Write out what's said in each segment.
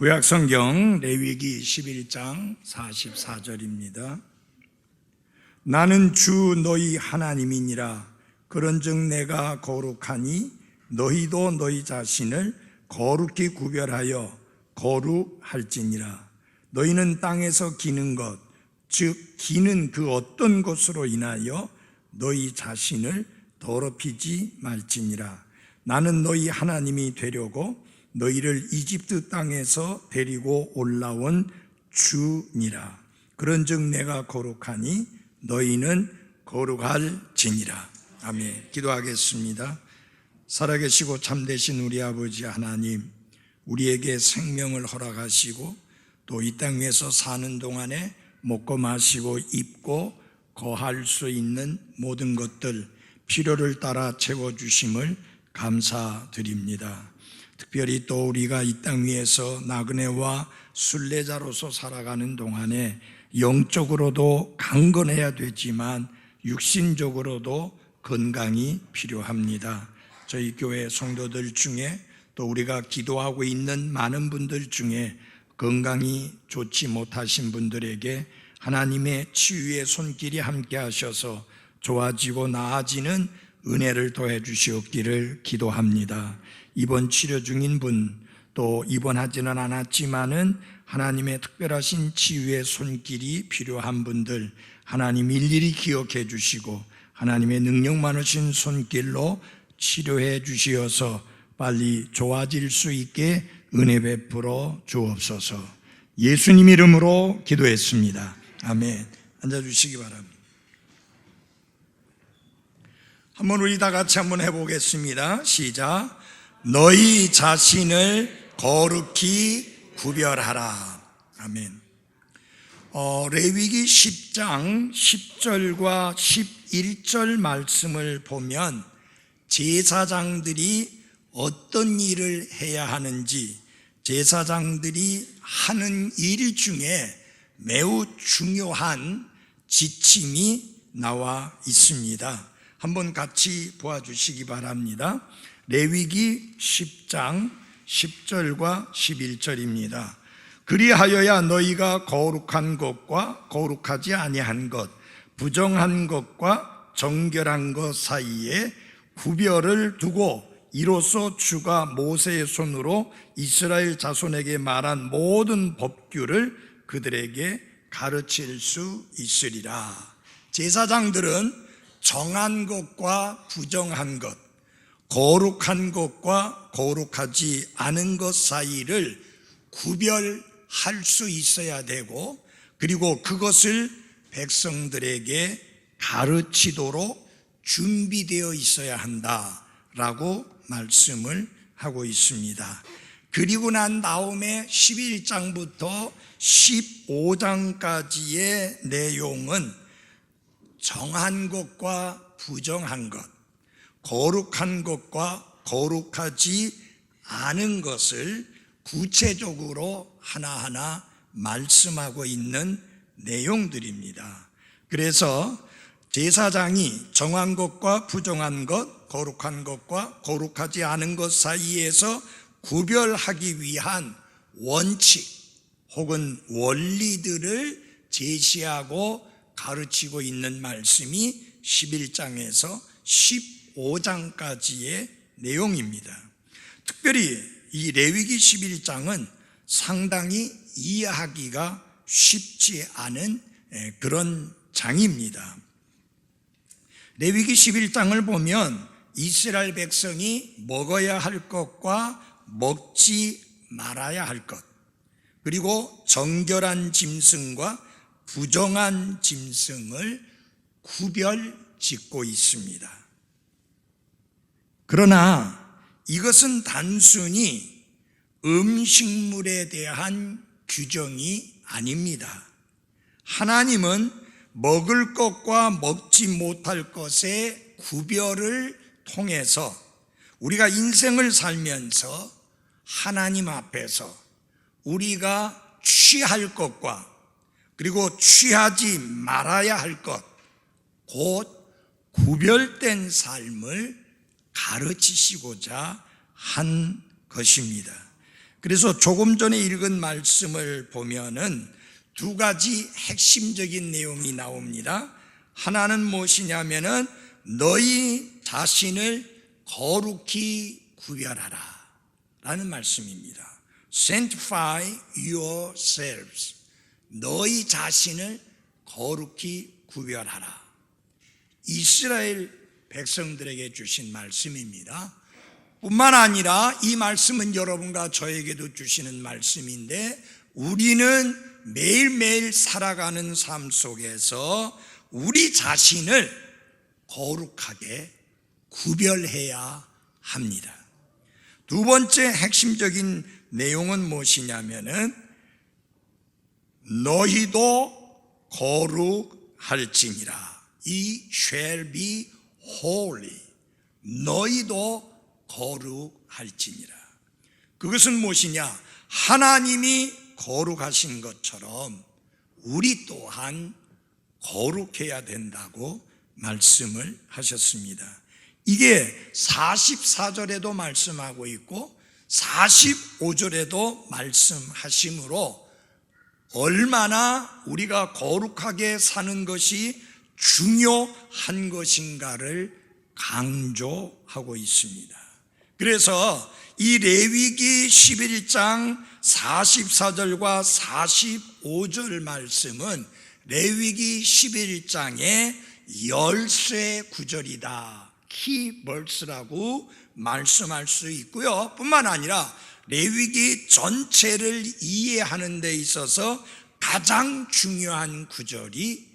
구약성경 레위기 11장 44절입니다. 나는 주 너희 하나님이니라. 그런즉 내가 거룩하니 너희도 너희 자신을 거룩히 구별하여 거룩할지니라. 너희는 땅에서 기는 것, 즉 기는 그 어떤 것으로 인하여 너희 자신을 더럽히지 말지니라. 나는 너희 하나님이 되려고 너희를 이집트 땅에서 데리고 올라온 주니라. 그런즉 내가 거룩하니 너희는 거룩할지니라. 아멘. 기도하겠습니다. 살아계시고 참되신 우리 아버지 하나님, 우리에게 생명을 허락하시고 또 이 땅 위에서 사는 동안에 먹고 마시고 입고 거할 수 있는 모든 것들, 필요를 따라 채워주심을 감사드립니다. 특별히 또 우리가 이 땅 위에서 나그네와 순례자로서 살아가는 동안에 영적으로도 강건해야 되지만 육신적으로도 건강이 필요합니다. 저희 교회 성도들 중에 또 우리가 기도하고 있는 많은 분들 중에 건강이 좋지 못하신 분들에게 하나님의 치유의 손길이 함께 하셔서 좋아지고 나아지는 은혜를 더해 주시옵기를 기도합니다. 입원 치료 중인 분, 또 입원하지는 않았지만은 하나님의 특별하신 치유의 손길이 필요한 분들, 하나님 일일이 기억해 주시고 하나님의 능력 많으신 손길로 치료해 주시어서 빨리 좋아질 수 있게 은혜 베풀어 주옵소서. 예수님 이름으로 기도했습니다. 아멘. 앉아주시기 바랍니다. 한번 우리 다 같이 한번 해보겠습니다. 시작. 너희 자신을 거룩히 구별하라. 아멘. 레위기 10장 10절과 11절 말씀을 보면 제사장들이 어떤 일을 해야 하는지, 제사장들이 하는 일 중에 매우 중요한 지침이 나와 있습니다. 한번 같이 보아주시기 바랍니다. 레위기 10장 10절과 11절입니다. 그리하여야 너희가 거룩한 것과 거룩하지 아니한 것, 부정한 것과 정결한 것 사이에 구별을 두고 이로써 주가 모세의 손으로 이스라엘 자손에게 말한 모든 법규를 그들에게 가르칠 수 있으리라. 제사장들은 정한 것과 부정한 것, 거룩한 것과 거룩하지 않은 것 사이를 구별할 수 있어야 되고, 그리고 그것을 백성들에게 가르치도록 준비되어 있어야 한다라고 말씀을 하고 있습니다. 그리고 난 다음에 11장부터 15장까지의 내용은 정한 것과 부정한 것, 거룩한 것과 거룩하지 않은 것을 구체적으로 하나하나 말씀하고 있는 내용들입니다. 그래서 제사장이 정한 것과 부정한 것, 거룩한 것과 거룩하지 않은 것 사이에서 구별하기 위한 원칙 혹은 원리들을 제시하고 가르치고 있는 말씀이 11장에서 15장까지의 내용입니다. 특별히 이 레위기 11장은 상당히 이해하기가 쉽지 않은 그런 장입니다. 레위기 11장을 보면 이스라엘 백성이 먹어야 할 것과 먹지 말아야 할 것, 그리고 정결한 짐승과 부정한 짐승을 구별 짓고 있습니다. 그러나 이것은 단순히 음식물에 대한 규정이 아닙니다. 하나님은 먹을 것과 먹지 못할 것의 구별을 통해서 우리가 인생을 살면서 하나님 앞에서 우리가 취할 것과 그리고 취하지 말아야 할 것, 곧 구별된 삶을 가르치시고자 한 것입니다. 그래서 조금 전에 읽은 말씀을 보면은 두 가지 핵심적인 내용이 나옵니다. 하나는 무엇이냐면은 너희 자신을 거룩히 구별하라 라는 말씀입니다. Sanctify yourselves. 너희 자신을 거룩히 구별하라. 이스라엘 백성들에게 주신 말씀입니다. 뿐만 아니라 이 말씀은 여러분과 저에게도 주시는 말씀인데, 우리는 매일매일 살아가는 삶 속에서 우리 자신을 거룩하게 구별해야 합니다. 두 번째 핵심적인 내용은 무엇이냐면은 너희도 거룩할지니라. Ye shall be holy. 너희도 거룩할지니라. 그것은 무엇이냐? 하나님이 거룩하신 것처럼 우리 또한 거룩해야 된다고 말씀을 하셨습니다. 이게 44절에도 말씀하고 있고 45절에도 말씀하시므로 얼마나 우리가 거룩하게 사는 것이 중요한 것인가를 강조하고 있습니다. 그래서 이 레위기 11장 44절과 45절 말씀은 레위기 11장의 열쇠 구절이다, 키버스라고 말씀할 수 있고요. 뿐만 아니라 레위기 전체를 이해하는 데 있어서 가장 중요한 구절이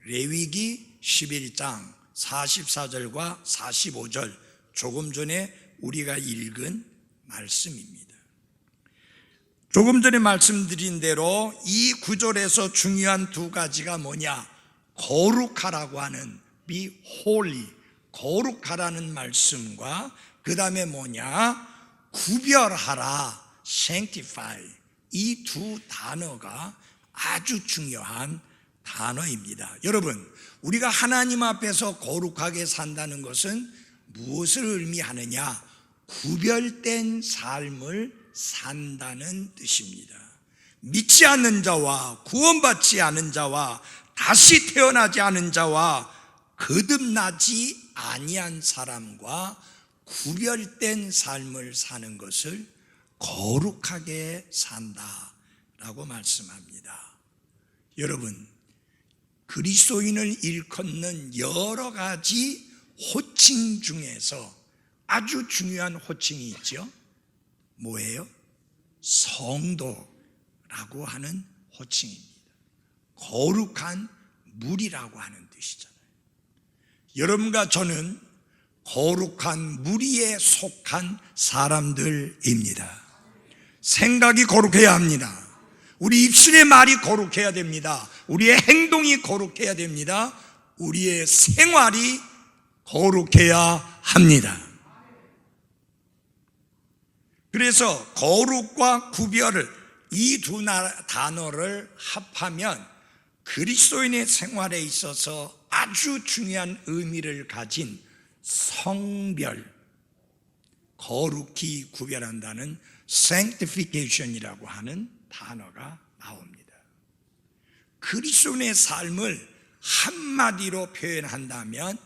레위기 11장 44절과 45절, 조금 전에 우리가 읽은 말씀입니다. 조금 전에 말씀드린 대로 이 구절에서 중요한 두 가지가 뭐냐? 거룩하라고 하는 be holy, 거룩하라는 말씀과 그 다음에 뭐냐? 구별하라, sanctify. 이 두 단어가 아주 중요한 단어입니다. 여러분, 우리가 하나님 앞에서 거룩하게 산다는 것은 무엇을 의미하느냐? 구별된 삶을 산다는 뜻입니다. 믿지 않는 자와 구원받지 않은 자와 다시 태어나지 않은 자와 거듭나지 아니한 사람과 구별된 삶을 사는 것을 거룩하게 산다라고 말씀합니다. 여러분, 그리스도인을 일컫는 여러 가지 호칭 중에서 아주 중요한 호칭이 있죠. 뭐예요? 성도라고 하는 호칭입니다. 거룩한 무리라고 하는 뜻이잖아요. 여러분과 저는 거룩한 무리에 속한 사람들입니다. 생각이 거룩해야 합니다. 우리 입술의 말이 거룩해야 됩니다. 우리의 행동이 거룩해야 됩니다. 우리의 생활이 거룩해야 합니다. 그래서 거룩과 구별을, 이 두 단어를 합하면 그리스도인의 생활에 있어서 아주 중요한 의미를 가진 성별, 거룩히 구별한다는 sanctification이라고 하는 단어가 나옵니다. 그리스도인의 삶을 한마디로 표현한다면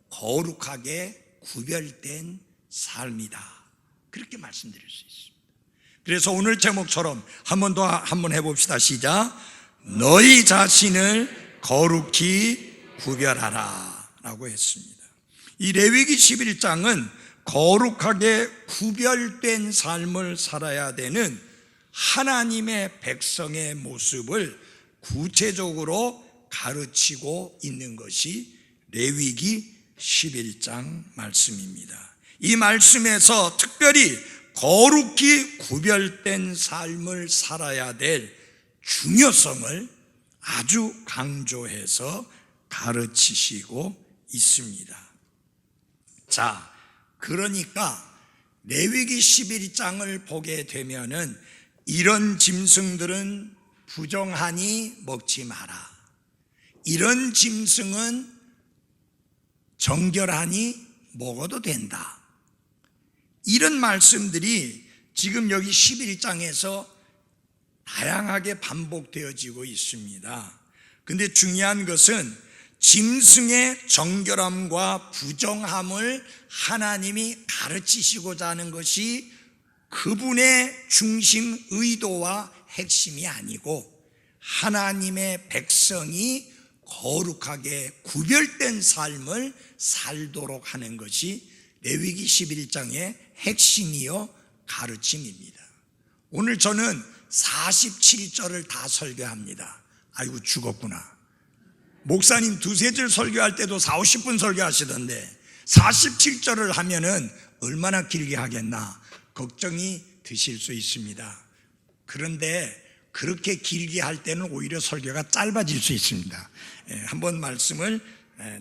거룩하게 구별된 삶이다, 그렇게 말씀드릴 수 있습니다. 그래서 오늘 제목처럼 한 번 더 한번 해봅시다. 시작. 너희 자신을 거룩히 구별하라 라고 했습니다. 이 레위기 11장은 거룩하게 구별된 삶을 살아야 되는 하나님의 백성의 모습을 구체적으로 가르치고 있는 것이 레위기 11장 말씀입니다. 이 말씀에서 특별히 거룩히 구별된 삶을 살아야 될 중요성을 아주 강조해서 가르치시고 있습니다. 자, 그러니까 레위기 11장을 보게 되면은 이런 짐승들은 부정하니 먹지 마라, 이런 짐승은 정결하니 먹어도 된다, 이런 말씀들이 지금 여기 11장에서 다양하게 반복되어지고 있습니다. 근데 중요한 것은 짐승의 정결함과 부정함을 하나님이 가르치시고자 하는 것이 그분의 중심 의도와 핵심이 아니고 하나님의 백성이 거룩하게 구별된 삶을 살도록 하는 것이 레위기 11장의 핵심이요 가르침입니다. 오늘 저는 47절을 다 설교합니다. 아이고 죽었구나. 목사님 두세 절 설교할 때도 40, 50분 설교하시던데 47절을 하면은 얼마나 길게 하겠나 걱정이 드실 수 있습니다. 그런데 그렇게 길게 할 때는 오히려 설교가 짧아질 수 있습니다. 한번 말씀을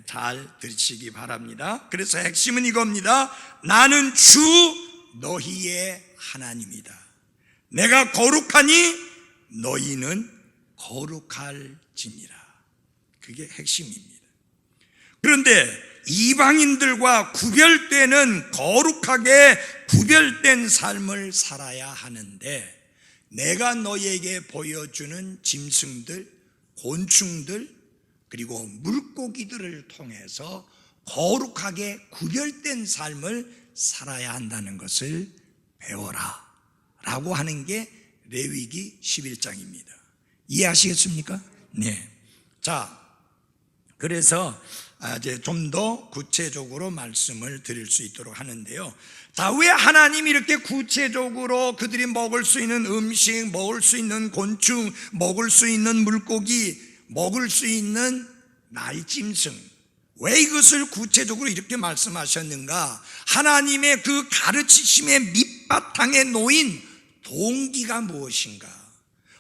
잘 들으시기 바랍니다. 그래서 핵심은 이겁니다. 나는 주 너희의 하나님이다. 내가 거룩하니 너희는 거룩할지니라. 그게 핵심입니다. 그런데 이방인들과 구별되는 거룩하게 구별된 삶을 살아야 하는데 내가 너희에게 보여주는 짐승들, 곤충들 그리고 물고기들을 통해서 거룩하게 구별된 삶을 살아야 한다는 것을 배워라 라고 하는 게 레위기 11장입니다. 이해하시겠습니까? 네. 자, 그래서 이제 좀 더 구체적으로 말씀을 드릴 수 있도록 하는데요. 자, 왜 하나님이 이렇게 구체적으로 그들이 먹을 수 있는 음식, 먹을 수 있는 곤충, 먹을 수 있는 물고기, 먹을 수 있는 날짐승, 왜 이것을 구체적으로 이렇게 말씀하셨는가? 하나님의 그 가르치심의 밑바탕에 놓인 동기가 무엇인가?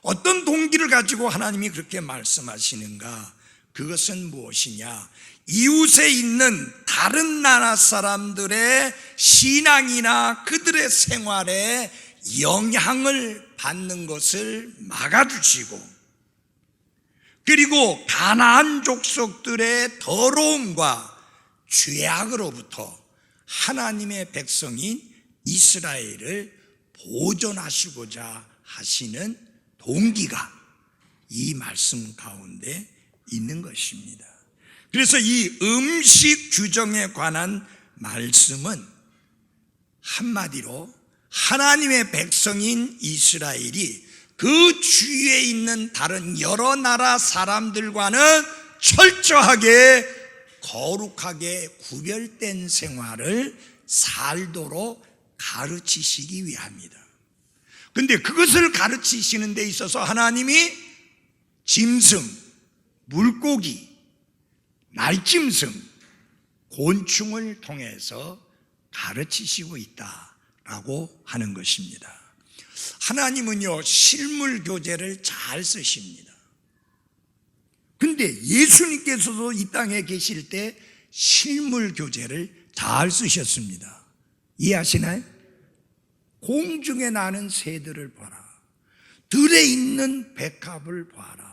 어떤 동기를 가지고 하나님이 그렇게 말씀하시는가? 그것은 무엇이냐? 이웃에 있는 다른 나라 사람들의 신앙이나 그들의 생활에 영향을 받는 것을 막아주시고, 그리고 가나안 족속들의 더러움과 죄악으로부터 하나님의 백성인 이스라엘을 보존하시고자 하시는 동기가 이 말씀 가운데 있는 것입니다. 그래서 이 음식 규정에 관한 말씀은 한마디로 하나님의 백성인 이스라엘이 그 주위에 있는 다른 여러 나라 사람들과는 철저하게 거룩하게 구별된 생활을 살도록 가르치시기 위함이다. 근데 그것을 가르치시는 데 있어서 하나님이 짐승, 물고기, 날짐승, 곤충을 통해서 가르치시고 있다라고 하는 것입니다. 하나님은요, 실물 교재를 잘 쓰십니다. 근데 예수님께서도 이 땅에 계실 때 실물 교재를 잘 쓰셨습니다. 이해하시나요? 공중에 나는 새들을 봐라. 들에 있는 백합을 봐라.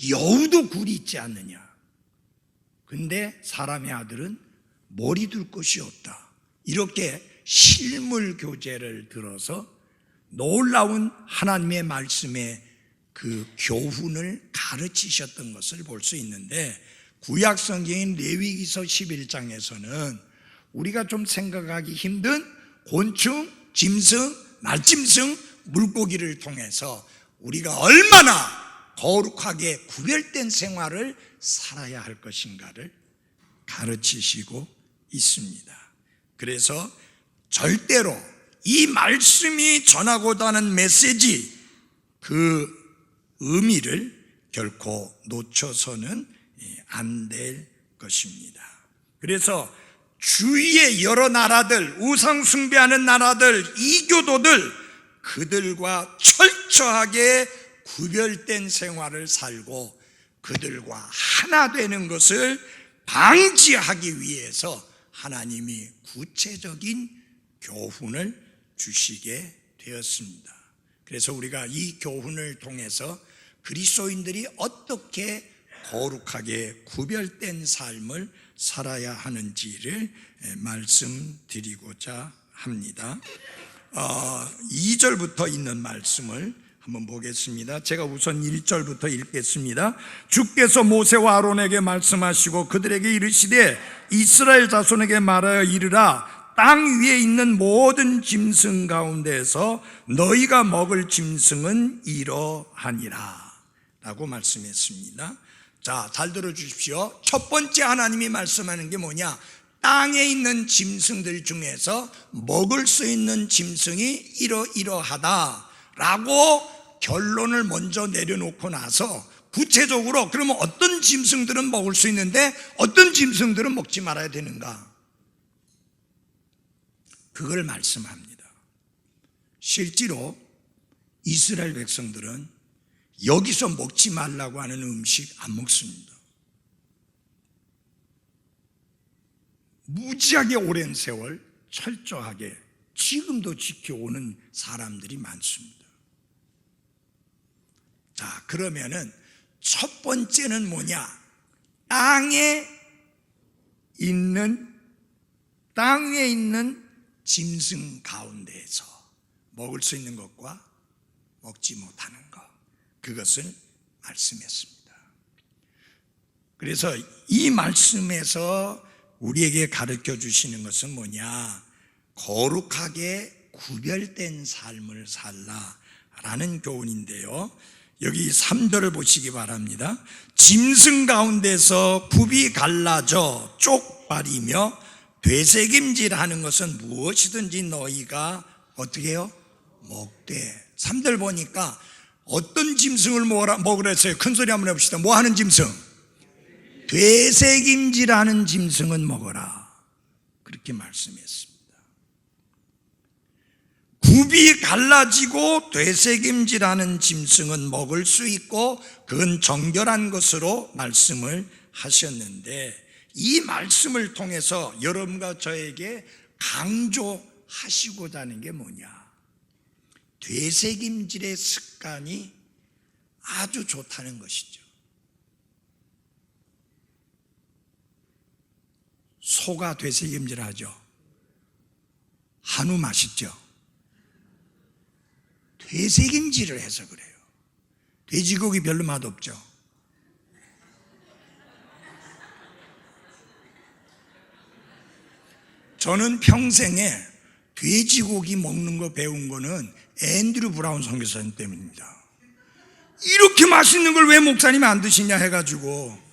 여우도 굴이 있지 않느냐. 근데 사람의 아들은 머리 둘 곳이 없다. 이렇게 실물 교재를 들어서 놀라운 하나님의 말씀의 그 교훈을 가르치셨던 것을 볼 수 있는데, 구약 성경인 레위기서 11장에서는 우리가 좀 생각하기 힘든 곤충, 짐승, 날짐승, 물고기를 통해서 우리가 얼마나 거룩하게 구별된 생활을 살아야 할 것인가를 가르치시고 있습니다. 그래서 절대로 이 말씀이 전하고자 하는 메시지, 그 의미를 결코 놓쳐서는 안 될 것입니다. 그래서 주위의 여러 나라들, 우상 숭배하는 나라들, 이교도들, 그들과 철저하게 구별된 생활을 살고 그들과 하나 되는 것을 방지하기 위해서 하나님이 구체적인 교훈을 주시게 되었습니다. 그래서 우리가 이 교훈을 통해서 그리스도인들이 어떻게 거룩하게 구별된 삶을 살아야 하는지를 말씀드리고자 합니다. 2절부터 있는 말씀을 한번 보겠습니다. 제가 우선 1절부터 읽겠습니다. 주께서 모세와 아론에게 말씀하시고 그들에게 이르시되 이스라엘 자손에게 말하여 이르라. 땅 위에 있는 모든 짐승 가운데에서 너희가 먹을 짐승은 이러하니라 라고 말씀했습니다. 자, 잘 들어주십시오. 첫 번째 하나님이 말씀하는 게 뭐냐? 땅에 있는 짐승들 중에서 먹을 수 있는 짐승이 이러이러하다 라고 결론을 먼저 내려놓고 나서 구체적으로 그러면 어떤 짐승들은 먹을 수 있는데 어떤 짐승들은 먹지 말아야 되는가? 그걸 말씀합니다. 실제로 이스라엘 백성들은 여기서 먹지 말라고 하는 음식 안 먹습니다. 무지하게 오랜 세월 철저하게 지금도 지켜오는 사람들이 많습니다. 자, 그러면은 첫 번째는 뭐냐? 땅에 있는 짐승 가운데에서 먹을 수 있는 것과 먹지 못하는 것, 그것을 말씀했습니다. 그래서 이 말씀에서 우리에게 가르쳐 주시는 것은 뭐냐? 거룩하게 구별된 삶을 살라라는 교훈인데요. 여기 3절을 보시기 바랍니다. 짐승 가운데서 굽이 갈라져 쪽발이며 되새김질하는 것은 무엇이든지 너희가 어떻게 해요? 먹되. 3절 보니까 어떤 짐승을 먹으라 했어요? 큰 소리 한번 해봅시다. 뭐 하는 짐승? 되새김질하는 짐승은 먹어라, 그렇게 말씀했습니다. 굽이 갈라지고 되새김질하는 짐승은 먹을 수 있고 그건 정결한 것으로 말씀을 하셨는데, 이 말씀을 통해서 여러분과 저에게 강조하시고자 하는 게 뭐냐? 되새김질의 습관이 아주 좋다는 것이죠. 소가 되새김질하죠. 한우 맛있죠. 되새김질을 해서 그래요. 돼지고기 별로 맛없죠. 저는 평생에 돼지고기 먹는 거 배운 거는 앤드류 브라운 선교사님 때문입니다. 이렇게 맛있는 걸 왜 목사님이 안 드시냐 해가지고,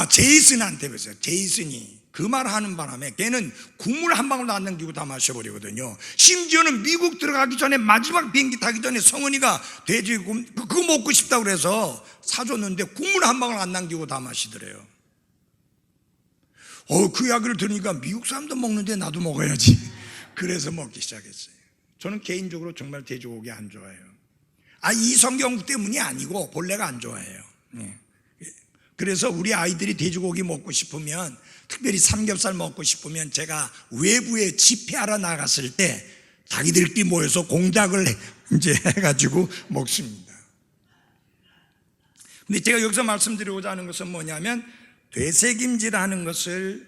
제이슨한테 배웠어요. 제이슨이 그 말 하는 바람에 걔는 국물 한 방울도 안 남기고 다 마셔버리거든요. 심지어는 미국 들어가기 전에 마지막 비행기 타기 전에 성은이가 돼지고기 그거 먹고 싶다고 그래서 사줬는데 국물 한 방울 안 남기고 다 마시더래요. 그 이야기를 들으니까 미국 사람도 먹는데 나도 먹어야지. 그래서 먹기 시작했어요. 저는 개인적으로 정말 돼지고기 안 좋아해요. 이 성경 때문이 아니고 본래가 안 좋아해요. 그래서 우리 아이들이 돼지고기 먹고 싶으면, 특별히 삼겹살 먹고 싶으면 제가 외부에 집회하러 나갔을 때 자기들끼리 모여서 공작을 이제 해가지고 먹습니다. 근데 제가 여기서 말씀드리고자 하는 것은 뭐냐면, 되새김질하는 것을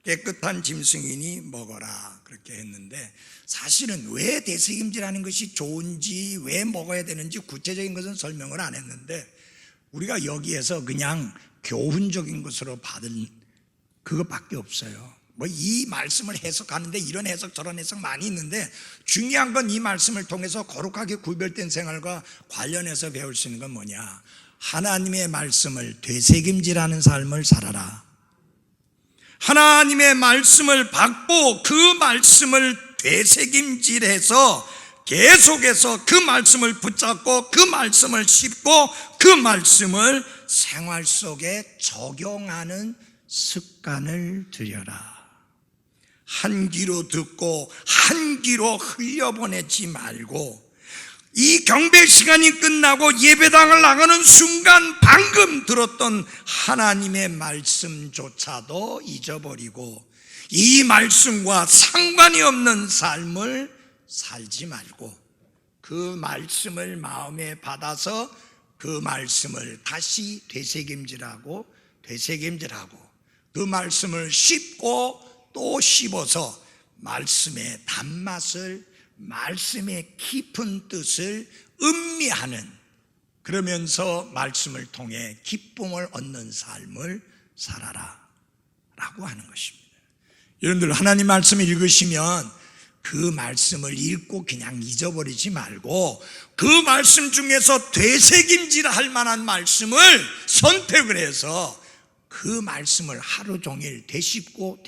깨끗한 짐승이니 먹어라 그렇게 했는데, 사실은 왜 되새김질하는 것이 좋은지, 왜 먹어야 되는지 구체적인 것은 설명을 안 했는데, 우리가 여기에서 그냥 교훈적인 것으로 받은 그것밖에 없어요. 이 말씀을 해석하는데 이런 해석 저런 해석 많이 있는데, 중요한 건 이 말씀을 통해서 거룩하게 구별된 생활과 관련해서 배울 수 있는 건 뭐냐? 하나님의 말씀을 되새김질하는 삶을 살아라. 하나님의 말씀을 받고 그 말씀을 되새김질해서 계속해서 그 말씀을 붙잡고 그 말씀을 씹고 그 말씀을 생활 속에 적용하는 습관을 들여라. 한 귀로 듣고 한 귀로 흘려보내지 말고, 이 경배 시간이 끝나고 예배당을 나가는 순간 방금 들었던 하나님의 말씀조차도 잊어버리고 이 말씀과 상관이 없는 삶을 살지 말고, 그 말씀을 마음에 받아서 그 말씀을 다시 되새김질하고 그 말씀을 씹고 또 씹어서 말씀의 단맛을, 말씀의 깊은 뜻을 음미하는, 그러면서 말씀을 통해 기쁨을 얻는 삶을 살아라 라고 하는 것입니다. 여러분들 하나님 말씀을 읽으시면 그 말씀을 읽고 그냥 잊어버리지 말고 그 말씀 중에서 되새김질 할 만한 말씀을 선택을 해서 그 말씀을 하루 종일 되씹고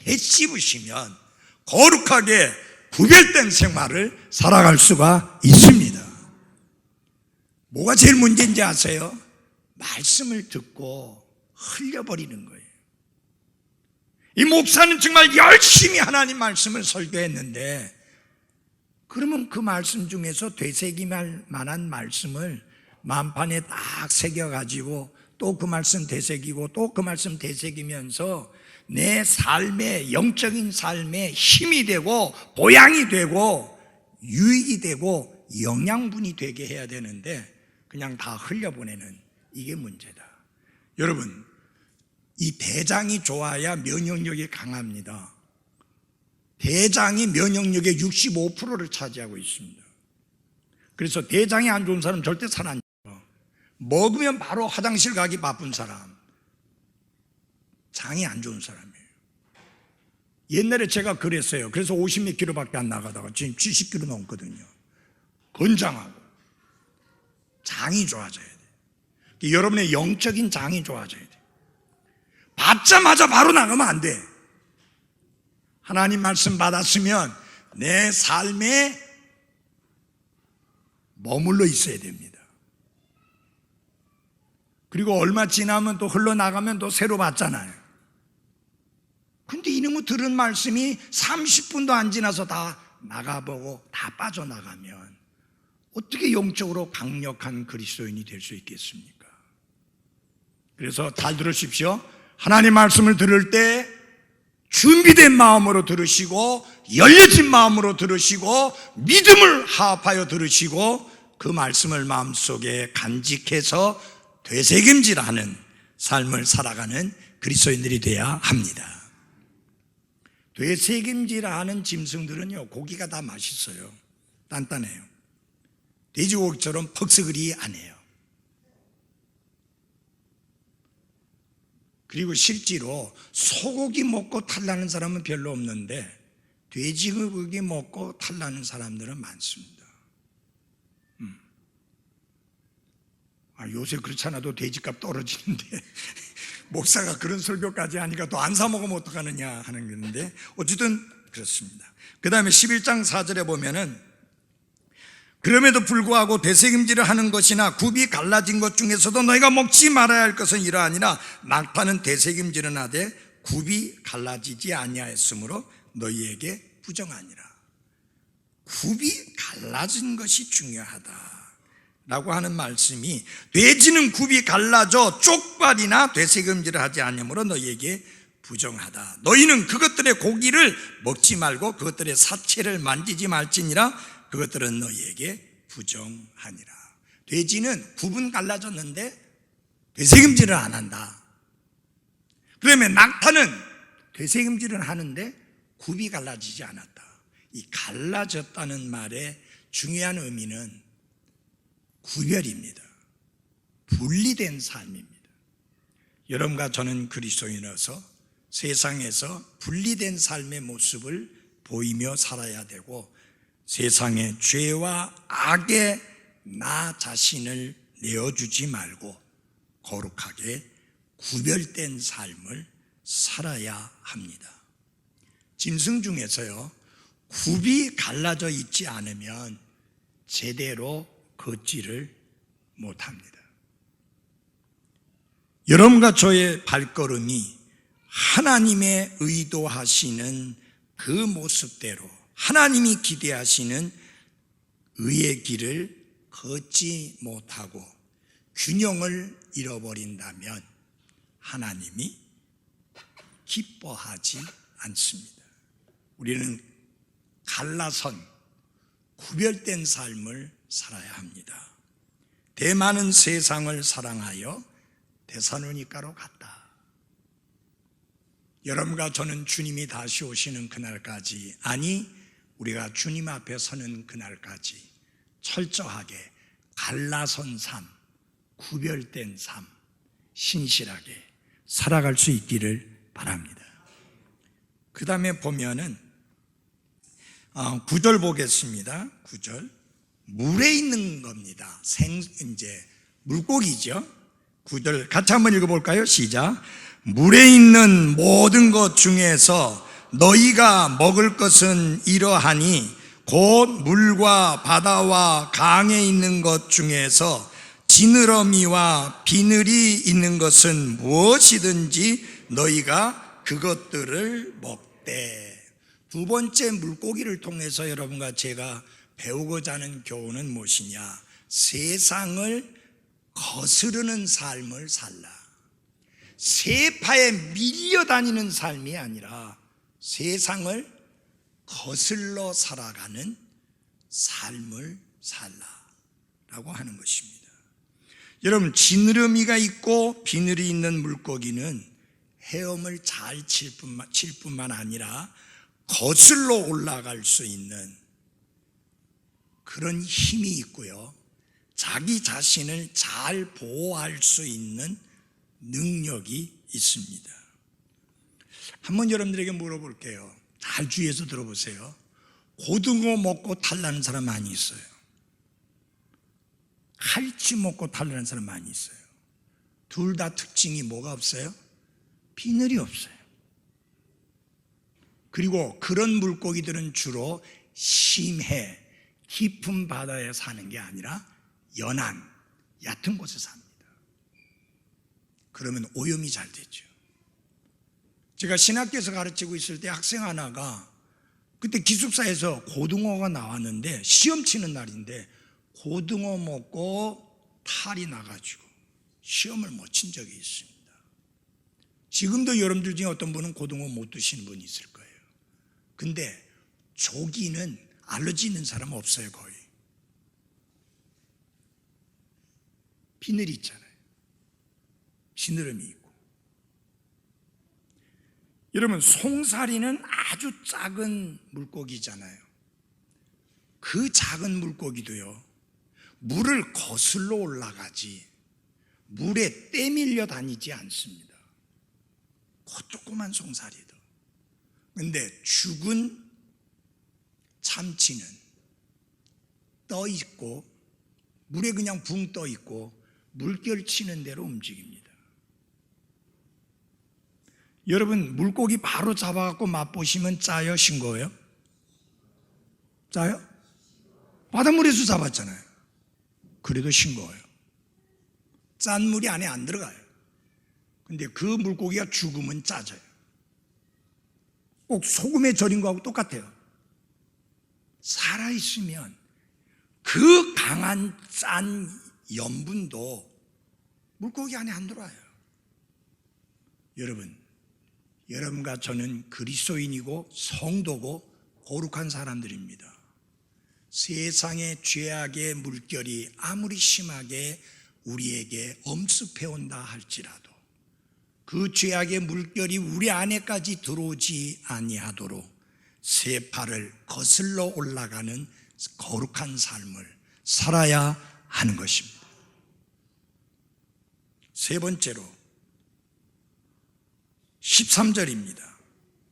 되씹으시면 거룩하게 구별된 생활을 살아갈 수가 있습니다. 뭐가 제일 문제인지 아세요? 말씀을 듣고 흘려버리는 거예요. 이 목사는 정말 열심히 하나님 말씀을 설교했는데, 그러면 그 말씀 중에서 되새김할 만한 말씀을 만판에 딱 새겨가지고 또 그 말씀 되새기고 또 그 말씀 되새기면서 내 삶의, 영적인 삶에 힘이 되고 보양이 되고 유익이 되고 영양분이 되게 해야 되는데 그냥 다 흘려보내는, 이게 문제다. 여러분, 이 대장이 좋아야 면역력이 강합니다. 대장이 면역력의 65%를 차지하고 있습니다. 그래서 대장이 안 좋은 사람 절대 살 안 쪄요. 먹으면 바로 화장실 가기 바쁜 사람, 장이 안 좋은 사람이에요. 옛날에 제가 그랬어요. 그래서 50몇 킬로밖에 안 나가다가 지금 70킬로 넘거든요. 건장하고 장이 좋아져야 돼요. 여러분의 영적인 장이 좋아져야 돼요. 받자마자 바로 나가면 안 돼. 하나님 말씀 받았으면 내 삶에 머물러 있어야 됩니다. 그리고 얼마 지나면 또 흘러나가면 또 새로 받잖아요. 근데 이놈의 들은 말씀이 30분도 안 지나서 다 나가보고 다 빠져나가면 어떻게 영적으로 강력한 그리스도인이 될 수 있겠습니까? 그래서 잘 들으십시오. 하나님 말씀을 들을 때 준비된 마음으로 들으시고 열려진 마음으로 들으시고 믿음을 화합하여 들으시고 그 말씀을 마음속에 간직해서 되새김질하는 삶을 살아가는 그리스도인들이 되어야 합니다. 되새김질하는 짐승들은요, 고기가 다 맛있어요. 단단해요. 돼지고기처럼 퍽스그리 안 해요. 그리고 실제로 소고기 먹고 탈나는 사람은 별로 없는데 돼지고기 먹고 탈나는 사람들은 많습니다. 요새 그렇지 않아도 돼지값 떨어지는데 목사가 그런 설교까지 하니까 또 안 사 먹으면 어떡하느냐 하는 건데, 어쨌든 그렇습니다. 그 다음에 11장 4절에 보면은 그럼에도 불구하고 되새김질을 하는 것이나 굽이 갈라진 것 중에서도 너희가 먹지 말아야 할 것은 이러하니라. 낙타는 되새김질은 하되 굽이 갈라지지 아니하였으므로 너희에게 부정하니라. 굽이 갈라진 것이 중요하다 라고 하는 말씀이, 돼지는 굽이 갈라져 쪽발이나 되새김질을 하지 않으므로 너희에게 부정하다. 너희는 그것들의 고기를 먹지 말고 그것들의 사체를 만지지 말지니라. 그것들은 너희에게 부정하니라. 돼지는 굽은 갈라졌는데 되새김질을 안 한다. 그러면 낙타는 되새김질은 하는데 굽이 갈라지지 않았다. 이 갈라졌다는 말의 중요한 의미는 구별입니다. 분리된 삶입니다. 여러분과 저는 그리스도인으로서 세상에서 분리된 삶의 모습을 보이며 살아야 되고, 세상의 죄와 악에 나 자신을 내어주지 말고 거룩하게 구별된 삶을 살아야 합니다. 짐승 중에서요, 굽이 갈라져 있지 않으면 제대로 걷지를 못합니다. 여러분과 저의 발걸음이 하나님의 의도하시는 그 모습대로 하나님이 기대하시는 의의 길을 걷지 못하고 균형을 잃어버린다면 하나님이 기뻐하지 않습니다. 우리는 갈라선 구별된 삶을 살아야 합니다. 대만은 세상을 사랑하여 데살로니가로 갔다. 여러분과 저는 주님이 다시 오시는 그날까지, 아니 우리가 주님 앞에 서는 그날까지 철저하게 갈라선 삶, 구별된 삶, 신실하게 살아갈 수 있기를 바랍니다. 그 다음에 보면은 9절 보겠습니다. 9절. 물에 있는 겁니다. 이제 물고기죠. 9절 같이 한번 읽어볼까요? 시작. 물에 있는 모든 것 중에서 너희가 먹을 것은 이러하니 곧 물과 바다와 강에 있는 것 중에서 지느러미와 비늘이 있는 것은 무엇이든지 너희가 그것들을 먹되. 두 번째 물고기를 통해서 여러분과 제가 배우고자 하는 교훈은 무엇이냐? 세상을 거스르는 삶을 살라. 세파에 밀려다니는 삶이 아니라 세상을 거슬러 살아가는 삶을 살라라고 하는 것입니다. 여러분, 지느러미가 있고 비늘이 있는 물고기는 헤엄을 잘 칠 뿐만 아니라 거슬러 올라갈 수 있는 그런 힘이 있고요, 자기 자신을 잘 보호할 수 있는 능력이 있습니다. 한번 여러분들에게 물어볼게요. 잘 주의해서 들어보세요. 고등어 먹고 탈나는 사람 많이 있어요. 칼치 먹고 탈나는 사람 많이 있어요. 둘 다 특징이 뭐가 없어요? 비늘이 없어요. 그리고 그런 물고기들은 주로 심해, 깊은 바다에 사는 게 아니라 연안, 얕은 곳에 삽니다. 그러면 오염이 잘 되죠. 제가 신학교에서 가르치고 있을 때 학생 하나가 그때 기숙사에서 고등어가 나왔는데 시험 치는 날인데 고등어 먹고 탈이 나가지고 시험을 못 친 적이 있습니다. 지금도 여러분들 중에 어떤 분은 고등어 못 드시는 분이 있을 거예요. 근데 조기는 알러지 있는 사람 없어요. 거의 비늘이 있잖아요. 지느러미 있고. 여러분, 송사리는 아주 작은 물고기잖아요. 그 작은 물고기도요, 물을 거슬러 올라가지 물에 떼밀려 다니지 않습니다. 그 조그만 송사리도. 근데 죽은 참치는 떠 있고 물에 그냥 붕 떠 있고 물결 치는 대로 움직입니다. 여러분, 물고기 바로 잡아갖고 맛보시면 짜요, 싱거워요? 짜요? 바닷물에서 잡았잖아요. 그래도 싱거워요. 짠 물이 안에 안 들어가요. 근데 그 물고기가 죽으면 짜져요. 꼭 소금에 절인 거하고 똑같아요. 살아있으면 그 강한 짠 염분도 물고기 안에 안 들어와요. 여러분과 저는 그리스도인이고 성도고 거룩한 사람들입니다. 세상의 죄악의 물결이 아무리 심하게 우리에게 엄습해온다 할지라도 그 죄악의 물결이 우리 안에까지 들어오지 아니하도록 세파를 거슬러 올라가는 거룩한 삶을 살아야 하는 것입니다. 세 번째로 13절입니다.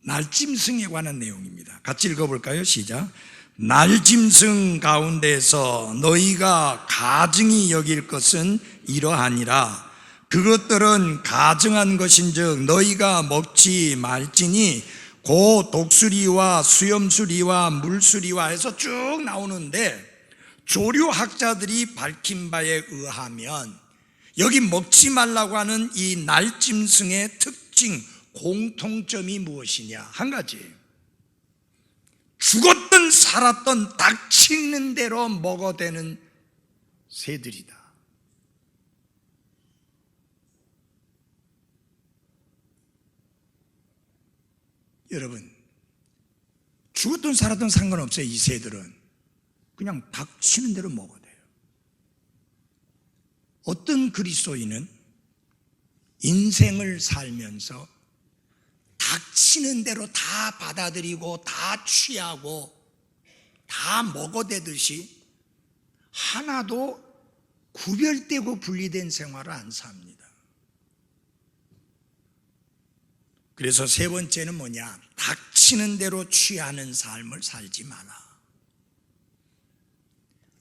날짐승에 관한 내용입니다. 같이 읽어볼까요? 시작. 날짐승 가운데서 너희가 가증히 여길 것은 이러하니라. 그것들은 가증한 것인즉 너희가 먹지 말지니 곧 독수리와 수염수리와 물수리와 해서 쭉 나오는데, 조류학자들이 밝힌 바에 의하면 여기 먹지 말라고 하는 이 날짐승의 특징, 공통점이 무엇이냐? 한 가지. 죽었든 살았든 닥치는 대로 먹어대는 새들이다. 여러분, 죽었든 살았든 상관없어요. 이 새들은 그냥 닥치는 대로 먹어대요. 어떤 그리스도인은 인생을 살면서 닥치는 대로 다 받아들이고 다 취하고 다 먹어대듯이 하나도 구별되고 분리된 생활을 안 삽니다. 그래서 세 번째는 뭐냐? 닥치는 대로 취하는 삶을 살지 마라.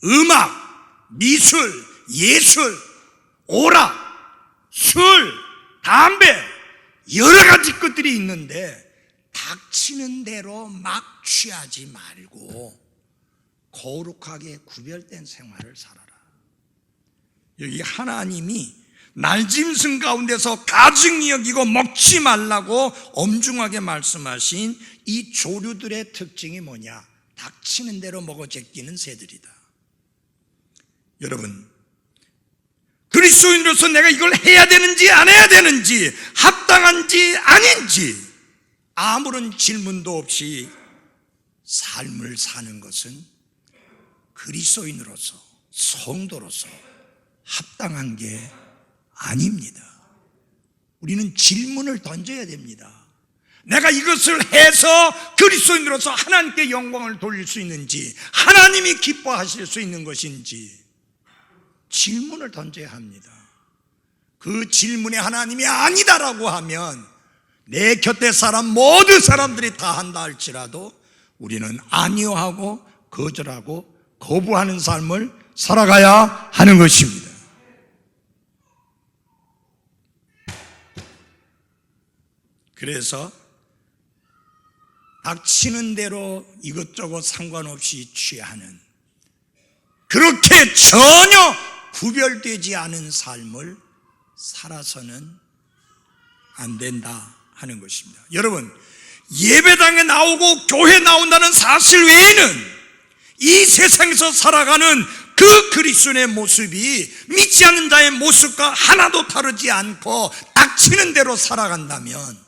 음악, 미술, 예술, 오락, 술, 담배 여러 가지 것들이 있는데 닥치는 대로 막 취하지 말고 거룩하게 구별된 생활을 살아라. 여기 하나님이 날짐승 가운데서 가증히 여기고 먹지 말라고 엄중하게 말씀하신 이 조류들의 특징이 뭐냐? 닥치는 대로 먹어 제끼는 새들이다. 여러분, 그리스도인으로서 내가 이걸 해야 되는지 안 해야 되는지, 합당한지 아닌지 아무런 질문도 없이 삶을 사는 것은 그리스도인으로서, 성도로서 합당한 게 아닙니다. 우리는 질문을 던져야 됩니다. 내가 이것을 해서 그리스도인으로서 하나님께 영광을 돌릴 수 있는지, 하나님이 기뻐하실 수 있는 것인지 질문을 던져야 합니다. 그 질문에 하나님이 아니다라고 하면 내 곁에 사람 모든 사람들이 다 한다 할지라도 우리는 아니요 하고 거절하고 거부하는 삶을 살아가야 하는 것입니다. 그래서 닥치는 대로 이것저것 상관없이 취하는, 그렇게 전혀 구별되지 않은 삶을 살아서는 안 된다 하는 것입니다. 여러분, 예배당에 나오고 교회 나온다는 사실 외에는 이 세상에서 살아가는 그 그리스도의 모습이 믿지 않는 자의 모습과 하나도 다르지 않고 닥치는 대로 살아간다면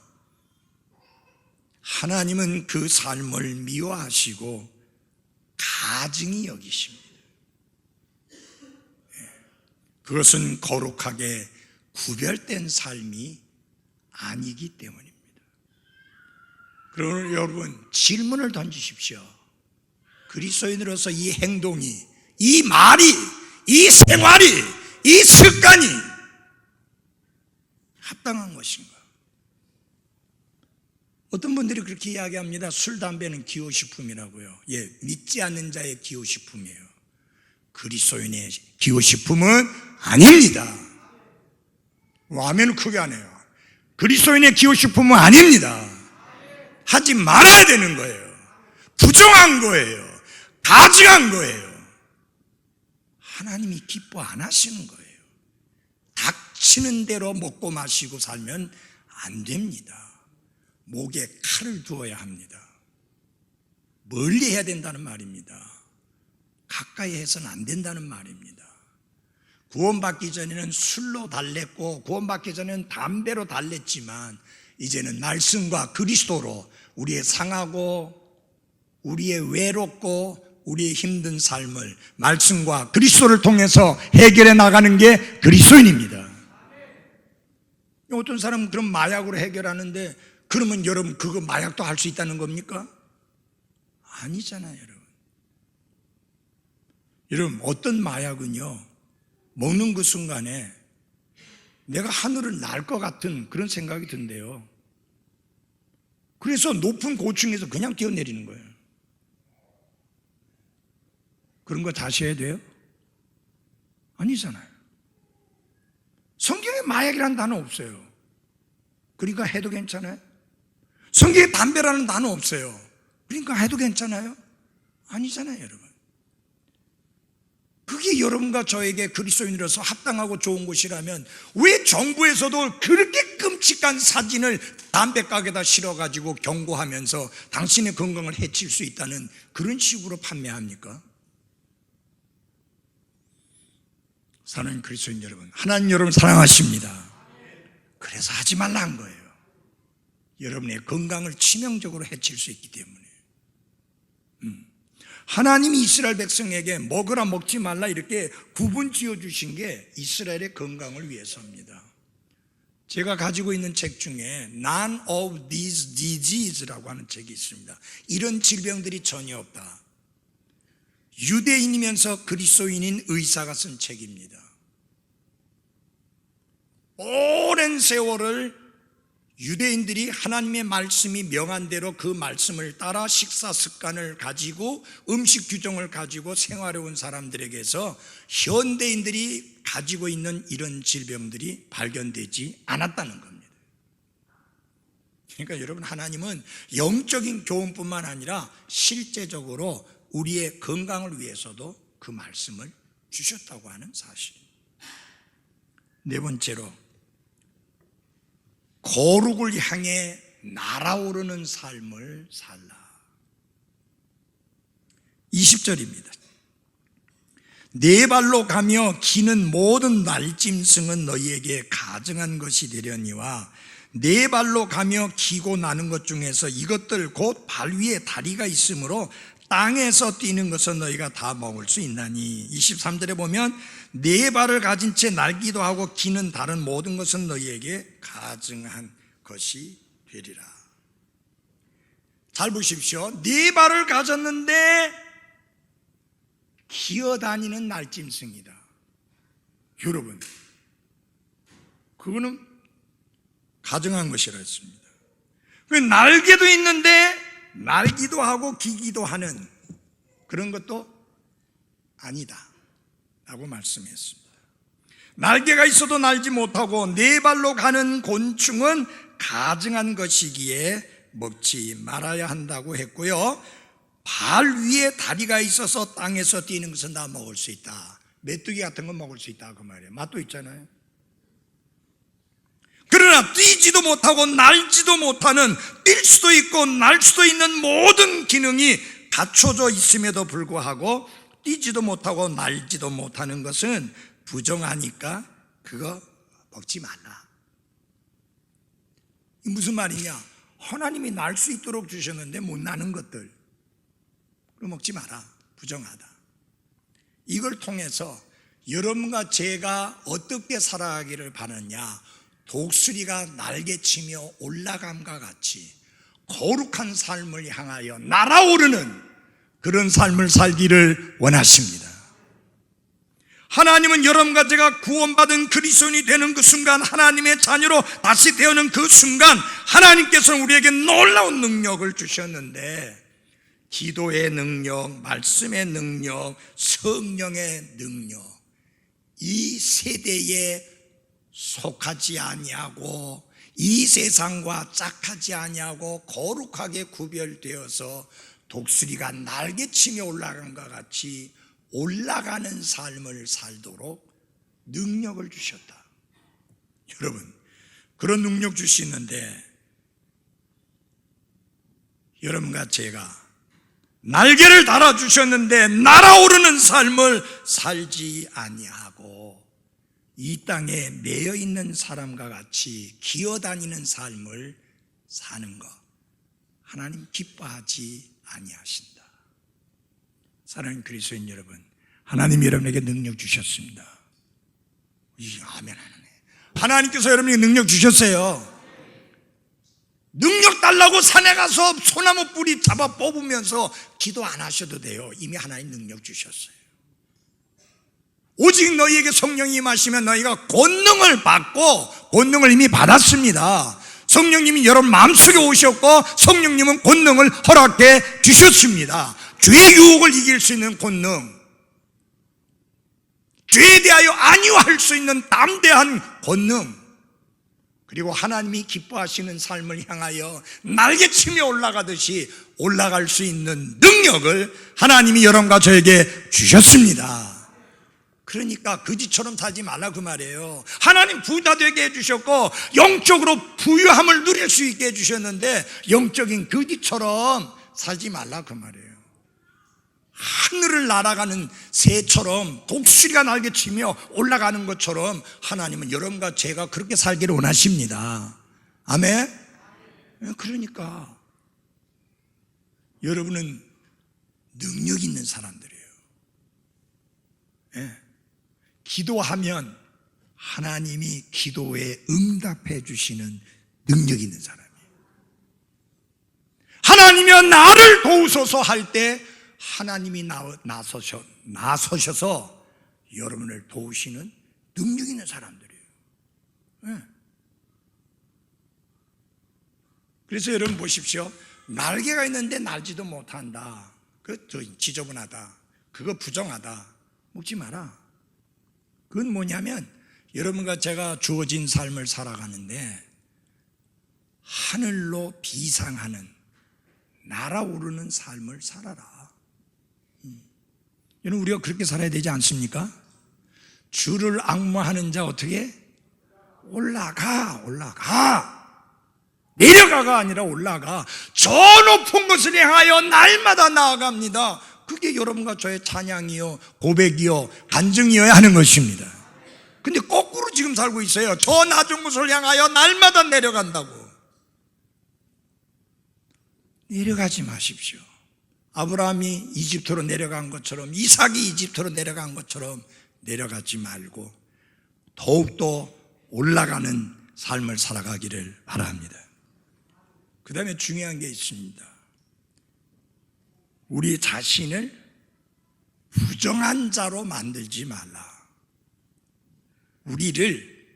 하나님은 그 삶을 미워하시고 가증히 여기십니다. 그것은 거룩하게 구별된 삶이 아니기 때문입니다. 그러므로 여러분, 질문을 던지십시오. 그리스도인으로서 이 행동이, 이 말이, 이 생활이, 이 습관이 합당한 것인가? 어떤 분들이 그렇게 이야기합니다. 술, 담배는 기호식품이라고요. 예, 믿지 않는 자의 기호식품이에요. 그리스도인의 기호식품은 아닙니다. 아멘을 크게 하네요. 그리스도인의 기호식품은 아닙니다. 하지 말아야 되는 거예요. 부정한 거예요. 가증한 거예요. 하나님이 기뻐 안 하시는 거예요. 닥치는 대로 먹고 마시고 살면 안 됩니다. 목에 칼을 두어야 합니다. 멀리 해야 된다는 말입니다. 가까이 해서는 안 된다는 말입니다. 구원받기 전에는 술로 달랬고 구원받기 전에는 담배로 달랬지만 이제는 말씀과 그리스도로 우리의 상하고 우리의 외롭고 우리의 힘든 삶을 말씀과 그리스도를 통해서 해결해 나가는 게 그리스도인입니다. 어떤 사람은 그럼 마약으로 해결하는데 그러면 여러분 그거 마약도 할 수 있다는 겁니까? 아니잖아요, 여러분. 여러분, 어떤 마약은요, 먹는 그 순간에 내가 하늘을 날 것 같은 그런 생각이 든대요. 그래서 높은 고층에서 그냥 뛰어내리는 거예요. 그런 거 다시 해야 돼요? 아니잖아요. 성경에 마약이라는 단어 없어요. 그러니까 해도 괜찮아요? 성경에 담배라는 단어 없어요. 그러니까 해도 괜찮아요? 아니잖아요, 여러분. 그게 여러분과 저에게 그리스도인으로서 합당하고 좋은 곳이라면 왜 정부에서도 그렇게 끔찍한 사진을 담배가게에다 실어가지고 경고하면서 당신의 건강을 해칠 수 있다는 그런 식으로 판매합니까? 사랑하는 그리스도인 여러분, 하나님 여러분 사랑하십니다. 그래서 하지 말라 한 거예요. 여러분의 건강을 치명적으로 해칠 수 있기 때문에. 하나님이 이스라엘 백성에게 먹으라 먹지 말라 이렇게 구분 지어주신 게 이스라엘의 건강을 위해서입니다. 제가 가지고 있는 책 중에 None of these diseases라고 하는 책이 있습니다. 이런 질병들이 전혀 없다. 유대인이면서 그리스도인인 의사가 쓴 책입니다. 오랜 세월을 유대인들이 하나님의 말씀이 명한 대로 그 말씀을 따라 식사 습관을 가지고 음식 규정을 가지고 생활해온 사람들에게서 현대인들이 가지고 있는 이런 질병들이 발견되지 않았다는 겁니다. 그러니까 여러분, 하나님은 영적인 교훈뿐만 아니라 실제적으로 우리의 건강을 위해서도 그 말씀을 주셨다고 하는 사실. 네 번째로, 거룩을 향해 날아오르는 삶을 살라. 20절입니다. 네 발로 가며 기는 모든 날짐승은 너희에게 가증한 것이 되려니와 네 발로 가며 기고 나는 것 중에서 이것들 곧 발 위에 다리가 있으므로 땅에서 뛰는 것은 너희가 다 먹을 수 있나니. 23절에 보면 네 발을 가진 채 날기도 하고 기는 다른 모든 것은 너희에게 가증한 것이 되리라. 잘 보십시오. 네 발을 가졌는데 기어다니는 날짐승이다. 여러분, 그거는 가증한 것이라 했습니다. 날개도 있는데 날기도 하고 기기도 하는 그런 것도 아니다 라고 말씀했습니다. 날개가 있어도 날지 못하고 네 발로 가는 곤충은 가증한 것이기에 먹지 말아야 한다고 했고요, 발 위에 다리가 있어서 땅에서 뛰는 것은 다 먹을 수 있다. 메뚜기 같은 건 먹을 수 있다 그 말이에요. 맛도 있잖아요. 그러나 뛰지도 못하고 날지도 못하는, 뛸 수도 있고 날 수도 있는 모든 기능이 갖춰져 있음에도 불구하고 뛰지도 못하고 날지도 못하는 것은 부정하니까 그거 먹지 말라. 이 무슨 말이냐? 하나님이 날 수 있도록 주셨는데 못 나는 것들, 그럼 먹지 마라. 부정하다. 이걸 통해서 여러분과 제가 어떻게 살아가기를 바라냐? 독수리가 날개치며 올라감과 같이 거룩한 삶을 향하여 날아오르는 그런 삶을 살기를 원하십니다. 하나님은 여러분과 제가 구원받은 그리스도인이 되는 그 순간, 하나님의 자녀로 다시 태어난 그 순간, 하나님께서는 우리에게 놀라운 능력을 주셨는데, 기도의 능력, 말씀의 능력, 성령의 능력, 이 세대에 속하지 아니하고 이 세상과 짝하지 아니하고 거룩하게 구별되어서 독수리가 날개치며 올라간 것 같이 올라가는 삶을 살도록 능력을 주셨다. 여러분, 그런 능력 주시는데 여러분과 제가 날개를 달아주셨는데 날아오르는 삶을 살지 아니하고 이 땅에 매여 있는 사람과 같이 기어다니는 삶을 사는 것, 하나님 기뻐하지 아니하신다. 사랑하는 그리스도인 여러분, 하나님 여러분에게 능력 주셨습니다. 아멘 하네. 하나님께서 여러분에게 능력 주셨어요. 능력 달라고 산에 가서 소나무 뿌리 잡아 뽑으면서 기도 안 하셔도 돼요. 이미 하나님 능력 주셨어요. 오직 너희에게 성령이 임하시면 너희가 권능을 받고, 권능을 이미 받았습니다. 성령님이 여러분 마음속에 오셨고 성령님은 권능을 허락해 주셨습니다. 죄의 유혹을 이길 수 있는 권능, 죄에 대하여 안위할 수 있는 담대한 권능, 그리고 하나님이 기뻐하시는 삶을 향하여 날개치며 올라가듯이 올라갈 수 있는 능력을 하나님이 여러분과 저에게 주셨습니다. 그러니까 거지처럼 살지 말라 그 말이에요. 하나님 부자 되게 해주셨고 영적으로 부유함을 누릴 수 있게 해주셨는데 영적인 거지처럼 살지 말라 그 말이에요. 하늘을 날아가는 새처럼 독수리가 날개치며 올라가는 것처럼 하나님은 여러분과 제가 그렇게 살기를 원하십니다. 아멘? 그러니까 여러분은 능력 있는 사람들이에요. 기도하면 하나님이 기도에 응답해 주시는 능력이 있는 사람이에요. 하나님이여 나를 도우소서 할 때 하나님이 나서셔서 여러분을 도우시는 능력 있는 사람들이에요. 네. 그래서 여러분 보십시오. 날개가 있는데 날지도 못한다. 그거 지저분하다. 그거 부정하다. 묻지 마라. 그건 뭐냐면 여러분과 제가 주어진 삶을 살아가는데 하늘로 비상하는 날아오르는 삶을 살아라. 여러분 우리가 그렇게 살아야 되지 않습니까? 주를 앙모하는 자 어떻게? 올라가. 내려가가 아니라 올라가. 저 높은 것을 향하여 날마다 나아갑니다. 그게 여러분과 저의 찬양이요, 고백이요, 간증이어야 하는 것입니다. 근데 거꾸로 지금 살고 있어요. 저 낮은 곳을 향하여 날마다 내려간다고. 내려가지 마십시오. 아브라함이 이집트로 내려간 것처럼, 이삭이 이집트로 내려간 것처럼 내려가지 말고 더욱더 올라가는 삶을 살아가기를 바랍니다. 그 다음에 중요한 게 있습니다. 우리 자신을 부정한 자로 만들지 말라. 우리를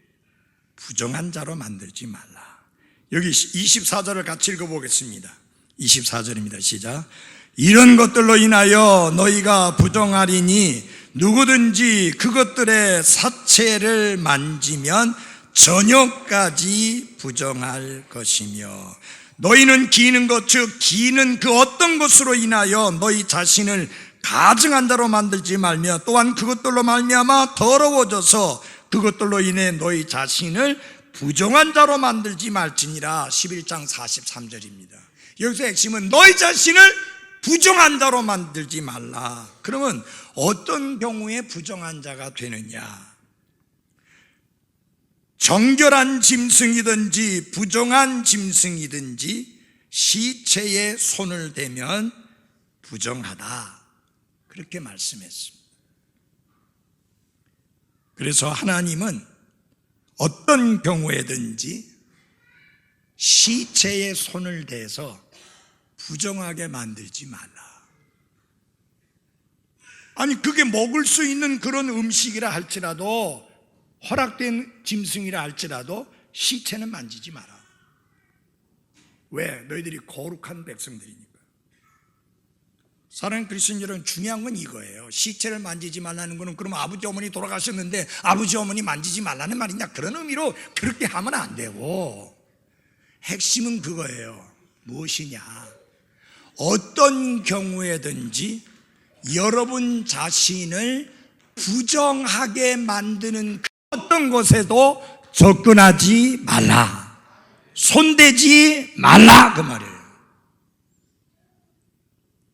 부정한 자로 만들지 말라. 여기 24절을 같이 읽어보겠습니다. 24절입니다. 시작. 이런 것들로 인하여 너희가 부정하리니 누구든지 그것들의 사체를 만지면 저녁까지 부정할 것이며 너희는 기는 것, 즉 기는 그 어떤 것으로 인하여 너희 자신을 가증한 자로 만들지 말며 또한 그것들로 말미암아 더러워져서 그것들로 인해 너희 자신을 부정한 자로 만들지 말지니라. 11장 43절입니다. 여기서 핵심은 너희 자신을 부정한 자로 만들지 말라. 그러면 어떤 경우에 부정한 자가 되느냐? 정결한 짐승이든지 부정한 짐승이든지 시체에 손을 대면 부정하다. 그렇게 말씀했습니다. 그래서 하나님은 어떤 경우에든지 시체에 손을 대서 부정하게 만들지 말라. 아니 그게 먹을 수 있는 그런 음식이라 할지라도, 허락된 짐승이라 할지라도 시체는 만지지 마라. 왜? 너희들이 거룩한 백성들이니까. 사랑하는 그리스도인 여러분, 중요한 건 이거예요. 시체를 만지지 말라는 거는 그럼 아버지 어머니 돌아가셨는데 아버지 어머니 만지지 말라는 말이냐, 그런 의미로 그렇게 하면 안 되고, 핵심은 그거예요. 무엇이냐? 어떤 경우에든지 여러분 자신을 부정하게 만드는 그 어떤 것에도 접근하지 말라. 손대지 말라. 그 말이에요.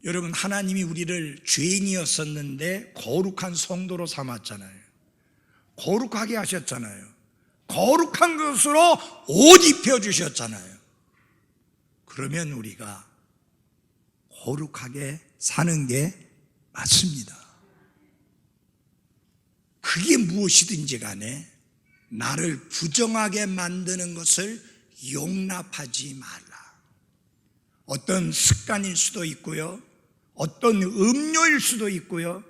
여러분, 하나님이 우리를 죄인이었었는데 거룩한 성도로 삼았잖아요. 거룩하게 하셨잖아요. 거룩한 것으로 옷 입혀주셨잖아요. 그러면 우리가 거룩하게 사는 게 맞습니다. 그게 무엇이든지 간에 나를 부정하게 만드는 것을 용납하지 말라. 어떤 습관일 수도 있고요, 어떤 음료일 수도 있고요,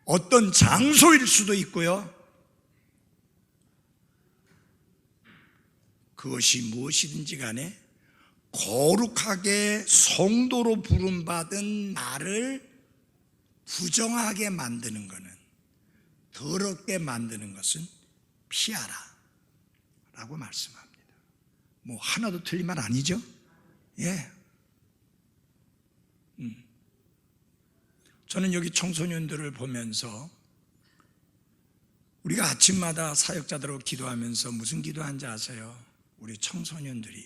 어떤 장소일 수도 있고요, 그것이 무엇이든지 간에 거룩하게 성도로 부름받은 나를 부정하게 만드는 것은, 더럽게 만드는 것은 피하라 라고 말씀합니다. 뭐 하나도 틀린 말 아니죠? 예. 저는 여기 청소년들을 보면서, 우리가 아침마다 사역자들하고 기도하면서 무슨 기도하는지 아세요? 우리 청소년들이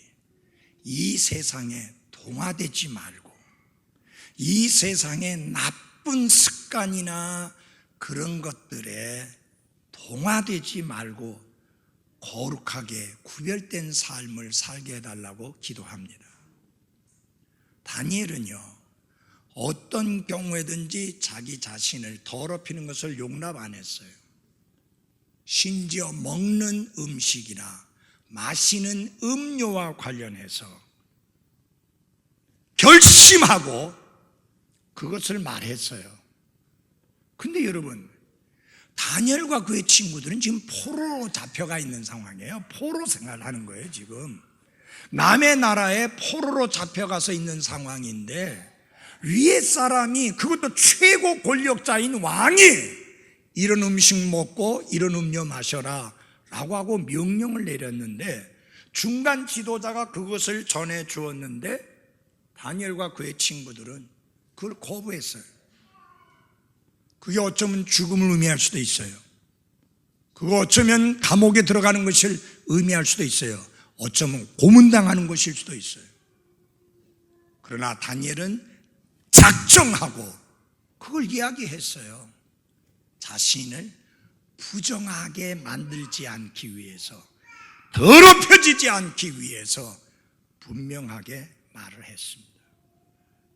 이 세상에 동화되지 말고, 이 세상에 나쁜 습관이나 그런 것들에 동화되지 말고 거룩하게 구별된 삶을 살게 해달라고 기도합니다. 다니엘은요, 어떤 경우에든지 자기 자신을 더럽히는 것을 용납 안 했어요. 심지어 먹는 음식이나 마시는 음료와 관련해서 결심하고 그것을 말했어요. 근데 여러분, 다니엘과 그의 친구들은 지금 포로로 잡혀가 있는 상황이에요. 포로 생활을 하는 거예요. 지금 남의 나라에 포로로 잡혀가서 있는 상황인데, 위에 사람이, 그것도 최고 권력자인 왕이 이런 음식 먹고 이런 음료 마셔라 라고 하고 명령을 내렸는데, 중간 지도자가 그것을 전해 주었는데 다니엘과 그의 친구들은 그걸 거부했어요. 그게 어쩌면 죽음을 의미할 수도 있어요. 그거 어쩌면 감옥에 들어가는 것을 의미할 수도 있어요. 어쩌면 고문당하는 것일 수도 있어요. 그러나 다니엘은 작정하고 그걸 이야기했어요. 자신을 부정하게 만들지 않기 위해서, 더럽혀지지 않기 위해서 분명하게 말을 했습니다.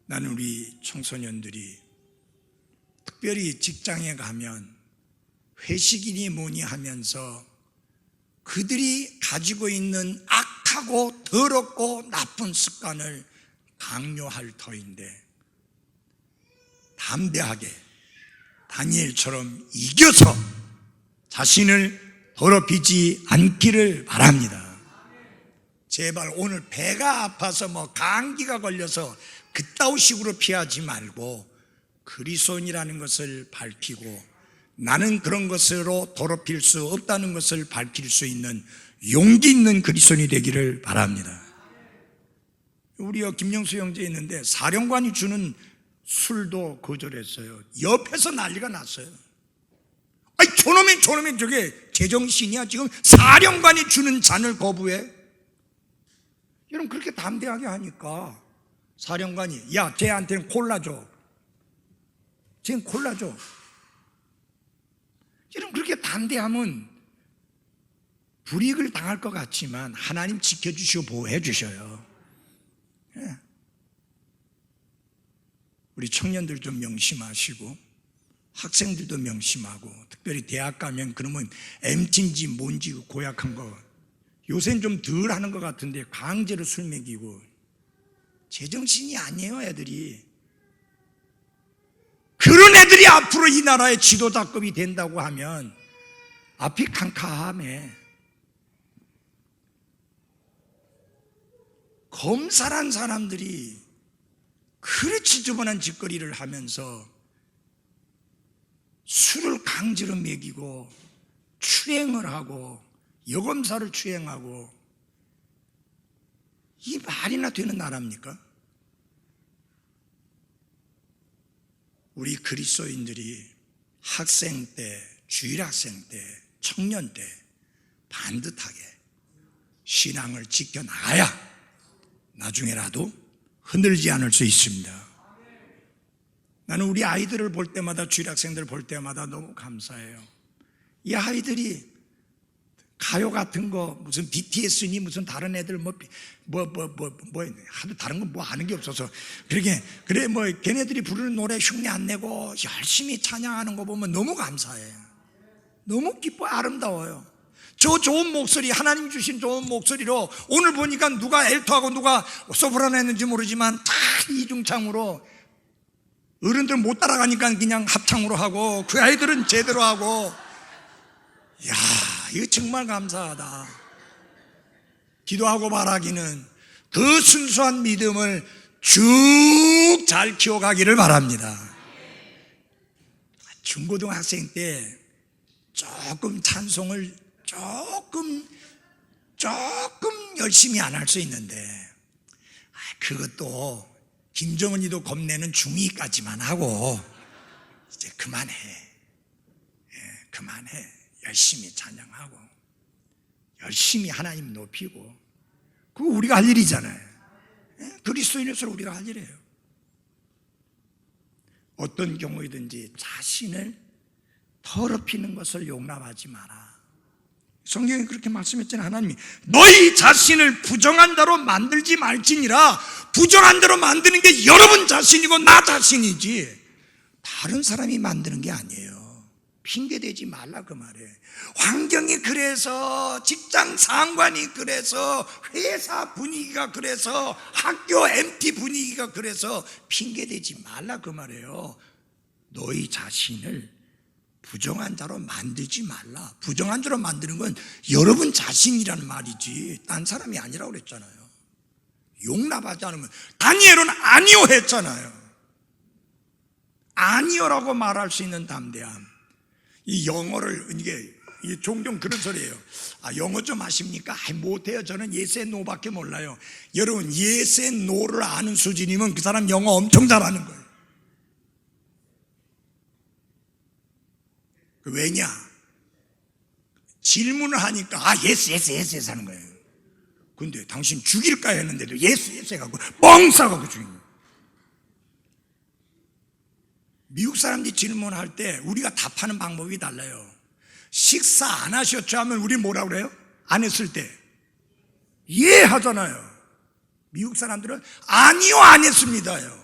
나는 우리 청소년들이 특별히 직장에 가면 회식이니 뭐니 하면서 그들이 가지고 있는 악하고 더럽고 나쁜 습관을 강요할 터인데, 담대하게 다니엘처럼 이겨서 자신을 더럽히지 않기를 바랍니다. 제발 오늘 배가 아파서 뭐 감기가 걸려서 그따위 식으로 피하지 말고 그리스도인이라는 것을 밝히고, 나는 그런 것으로 더럽힐 수 없다는 것을 밝힐 수 있는 용기 있는 그리스도인이 되기를 바랍니다. 우리 김영수 형제 있는데 사령관이 주는 술도 거절했어요. 옆에서 난리가 났어요. 아니 저놈이 저게 제정신이야? 지금 사령관이 주는 잔을 거부해? 여러분, 그렇게 담대하게 하니까 사령관이, 야, 쟤한테는 콜라 줘. 쟤는 콜라 줘. 여러분, 그렇게 담대하면 불이익을 당할 것 같지만 하나님 지켜주시고 보호해 주셔요. 예. 우리 청년들 좀 명심하시고 학생들도 명심하고, 특별히 대학 가면 그러면 MT인지 뭔지 고약한 거 요새는 좀 덜 하는 것 같은데 강제로 술 먹이고, 제정신이 아니에요 애들이. 그런 애들이 앞으로 이 나라의 지도자급이 된다고 하면 앞이 캄캄해. 검사란 사람들이 그렇게 지저분한 짓거리를 하면서 술을 강제로 먹이고 추행을 하고 여검사를 추행하고, 이 말이나 되는 나라입니까? 우리 그리스도인들이 학생 때, 주일학생 때, 청년 때 반듯하게 신앙을 지켜나가야 나중에라도 흔들지 않을 수 있습니다. 나는 우리 아이들을 볼 때마다, 주일학생들을 볼 때마다 너무 감사해요. 이 아이들이 가요 같은 거, 무슨 BTS니 무슨 다른 애들 하도 다른 건 뭐 아는 게 없어서 그래 뭐 걔네들이 부르는 노래 흉내 안 내고 열심히 찬양하는 거 보면 너무 감사해요. 너무 기뻐, 아름다워요. 저 좋은 목소리, 하나님 주신 좋은 목소리로, 오늘 보니까 누가 엘토하고 누가 소프라노 했는지 모르지만 다 이중창으로, 어른들 못 따라가니까 그냥 합창으로 하고, 그 아이들은 제대로 하고, 야, 이거 정말 감사하다. 기도하고 바라기는 그 순수한 믿음을 쭉 잘 키워가기를 바랍니다. 중고등학생 때 조금 찬송을 조금 열심히 안 할 수 있는데, 그것도 김정은이도 겁내는 중2까지만 하고 이제 그만해. 그만해. 열심히 찬양하고 열심히 하나님 높이고, 그거 우리가 할 일이잖아요. 그리스도인으로서 우리가 할 일이에요. 어떤 경우이든지 자신을 더럽히는 것을 용납하지 마라. 성경에 그렇게 말씀했잖아요. 하나님이 너희 자신을 부정한 대로 만들지 말지니라. 부정한 대로 만드는 게 여러분 자신이고 나 자신이지 다른 사람이 만드는 게 아니에요. 핑계대지 말라 그 말이에요. 환경이 그래서, 직장 상관이 그래서, 회사 분위기가 그래서, 학교 MT 분위기가 그래서 핑계대지 말라 그 말이에요. 너희 자신을 부정한 자로 만들지 말라. 부정한 자로 만드는 건 여러분 자신이라는 말이지 딴 사람이 아니라고 그랬잖아요. 용납하지 않으면, 다니엘은 아니요 했잖아요. 아니요라고 말할 수 있는 담대함. 이 영어를, 이게 종종 그런 소리예요. 영어 좀 아십니까? 못해요. 저는 yes and no밖에 몰라요. 여러분, yes and no를 아는 수준이면 그 사람 영어 엄청 잘하는 거예요. 왜냐? 질문을 하니까 yes 하는 거예요. 근데 당신 죽일까 했는데도 yes 해갖고 뻥 싸갖고 죽인 거예요. 미국 사람들이 질문할 때 우리가 답하는 방법이 달라요. 식사 안 하셨죠? 하면 우리 뭐라 그래요? 안 했을 때 예 하잖아요. 미국 사람들은 아니요 안 했습니다요.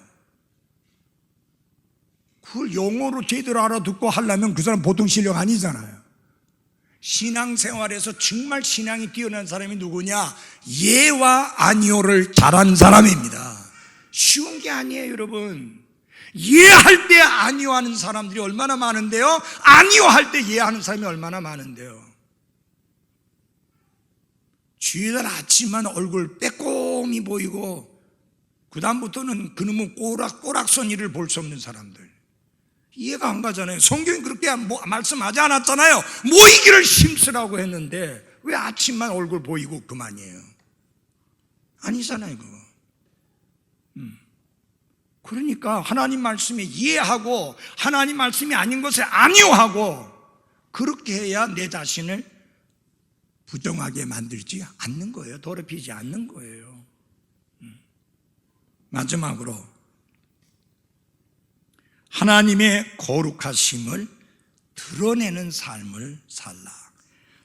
그걸 영어로 제대로 알아듣고 하려면 그 사람 보통 실력 아니잖아요. 신앙생활에서 정말 신앙이 뛰어난 사람이 누구냐? 예와 아니요를 잘하는 사람입니다. 쉬운 게 아니에요, 여러분. 예할 때 아니요 하는 사람들이 얼마나 많은데요, 아니요 할 때 예하는 사람이 얼마나 많은데요. 주일날 아침만 얼굴 빼꼼히 보이고 그 다음부터는 그놈은 꼬락선이를 볼 수 없는 사람들. 이해가 안 가잖아요. 성경이 그렇게 말씀하지 않았잖아요. 모이기를 힘쓰라고 했는데 왜 아침만 얼굴 보이고 그만이에요? 아니잖아요, 그거. 그러니까 하나님 말씀에 이해하고 하나님 말씀이 아닌 것에 아니오하고 그렇게 해야 내 자신을 부정하게 만들지 않는 거예요. 더럽히지 않는 거예요. 마지막으로 하나님의 거룩하심을 드러내는 삶을 살라.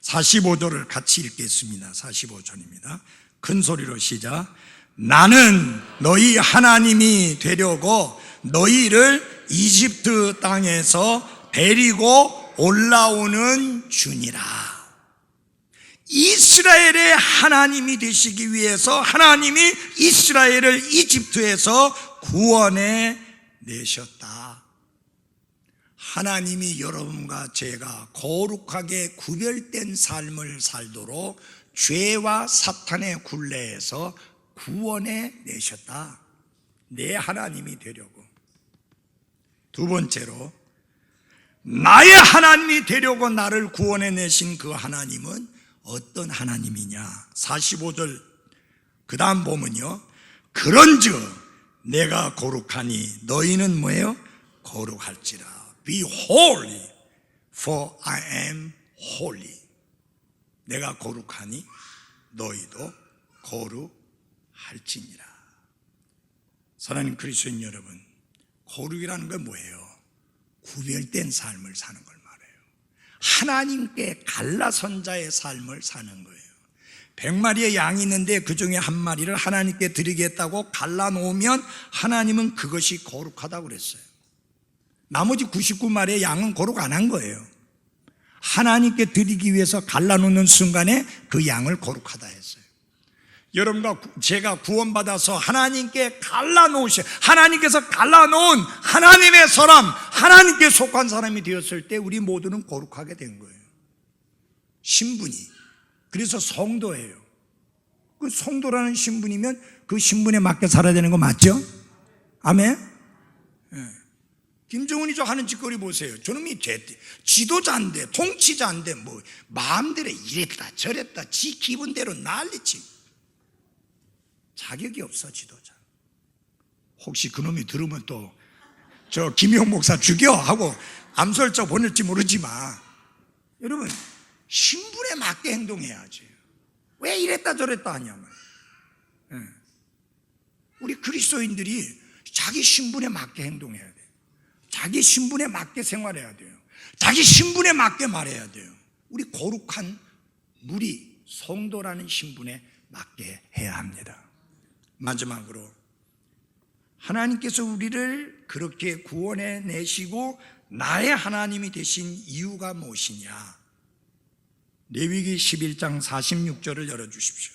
45절을 같이 읽겠습니다. 45절입니다. 큰 소리로 시작. 나는 너희 하나님이 되려고 너희를 이집트 땅에서 데리고 올라오는 주니라. 이스라엘의 하나님이 되시기 위해서 하나님이 이스라엘을 이집트에서 구원해 내셨다. 하나님이 여러분과 제가 거룩하게 구별된 삶을 살도록 죄와 사탄의 굴레에서 구원해 내셨다. 내 하나님이 되려고. 두 번째로 나의 하나님이 되려고 나를 구원해 내신 그 하나님은 어떤 하나님이냐? 45절 그 다음 보면요, 그런즉 내가 거룩하니 너희는 뭐예요? 거룩할지라. Be holy for I am holy. 내가 거룩하니 너희도 거룩할지니라. 사랑하는 그리스도인 여러분, 거룩이라는 건 뭐예요? 구별된 삶을 사는 걸 말해요. 하나님께 갈라선 자의 삶을 사는 거예요. 100마리의 양이 있는데 그 중에 한 마리를 하나님께 드리겠다고 갈라놓으면 하나님은 그것이 거룩하다고 그랬어요. 나머지 99마리의 양은 거룩 안 한 거예요. 하나님께 드리기 위해서 갈라놓는 순간에 그 양을 거룩하다 했어요. 여러분과 제가 구원받아서 하나님께 갈라놓으신, 하나님께서 갈라놓은 하나님의 사람, 하나님께 속한 사람이 되었을 때 우리 모두는 거룩하게 된 거예요. 신분이. 그래서 성도예요. 그 성도라는 신분이면 그 신분에 맞게 살아야 되는 거 맞죠? 아멘? 네. 김정은이 저 하는 짓거리 보세요. 저놈이 지도자인데, 통치자인데 뭐 마음대로 이랬다 저랬다 지 기분대로 난리치. 자격이 없어, 지도자. 혹시 그놈이 들으면 또 저 김용 목사 죽여 하고 암살자 보낼지 모르지만, 여러분 신분에 맞게 행동해야지. 왜 이랬다 저랬다 하냐면, 우리 그리스도인들이 자기 신분에 맞게 행동해야 돼요. 자기 신분에 맞게 생활해야 돼요. 자기 신분에 맞게 말해야 돼요. 우리 거룩한 무리 성도라는 신분에 맞게 해야 합니다. 마지막으로 하나님께서 우리를 그렇게 구원해 내시고 나의 하나님이 되신 이유가 무엇이냐? 레위기 11장 46절을 열어주십시오.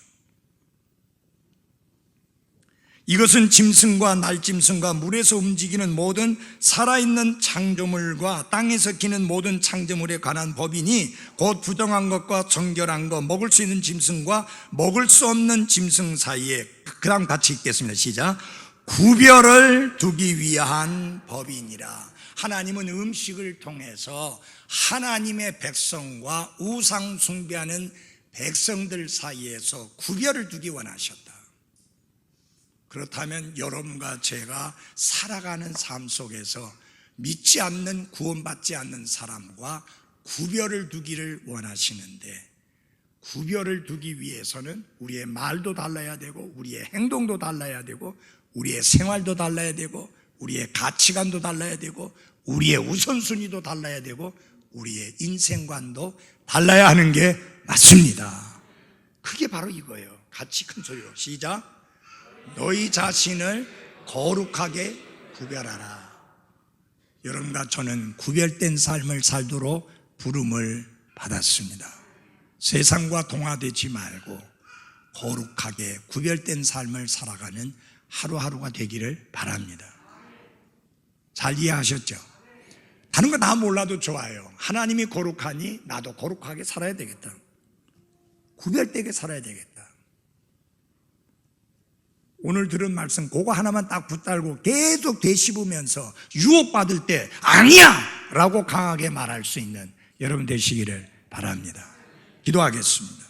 이것은 짐승과 날짐승과 물에서 움직이는 모든 살아있는 창조물과 땅에서 기는 모든 창조물에 관한 법이니 곧 부정한 것과 정결한 것, 먹을 수 있는 짐승과 먹을 수 없는 짐승 사이에, 그 다음 같이 읽겠습니다. 시작. 구별을 두기 위한 법이니라. 하나님은 음식을 통해서 하나님의 백성과 우상 숭배하는 백성들 사이에서 구별을 두기 원하셨다. 그렇다면 여러분과 제가 살아가는 삶 속에서 믿지 않는, 구원받지 않는 사람과 구별을 두기를 원하시는데, 구별을 두기 위해서는 우리의 말도 달라야 되고 우리의 행동도 달라야 되고 우리의 생활도 달라야 되고 우리의 가치관도 달라야 되고 우리의 우선순위도 달라야 되고 우리의 인생관도 달라야 하는 게 맞습니다. 그게 바로 이거예요. 같이 큰 소리로 시작. 너희 자신을 거룩하게 구별하라. 여러분과 저는 구별된 삶을 살도록 부름을 받았습니다. 세상과 동화되지 말고 거룩하게 구별된 삶을 살아가는 하루하루가 되기를 바랍니다. 잘 이해하셨죠? 다른 거 다 몰라도 좋아요. 하나님이 거룩하니 나도 거룩하게 살아야 되겠다. 구별되게 살아야 되겠다. 오늘 들은 말씀 그거 하나만 딱 붙들고 계속 되씹으면서 유혹받을 때 아니야! 라고 강하게 말할 수 있는 여러분 되시기를 바랍니다. 기도하겠습니다.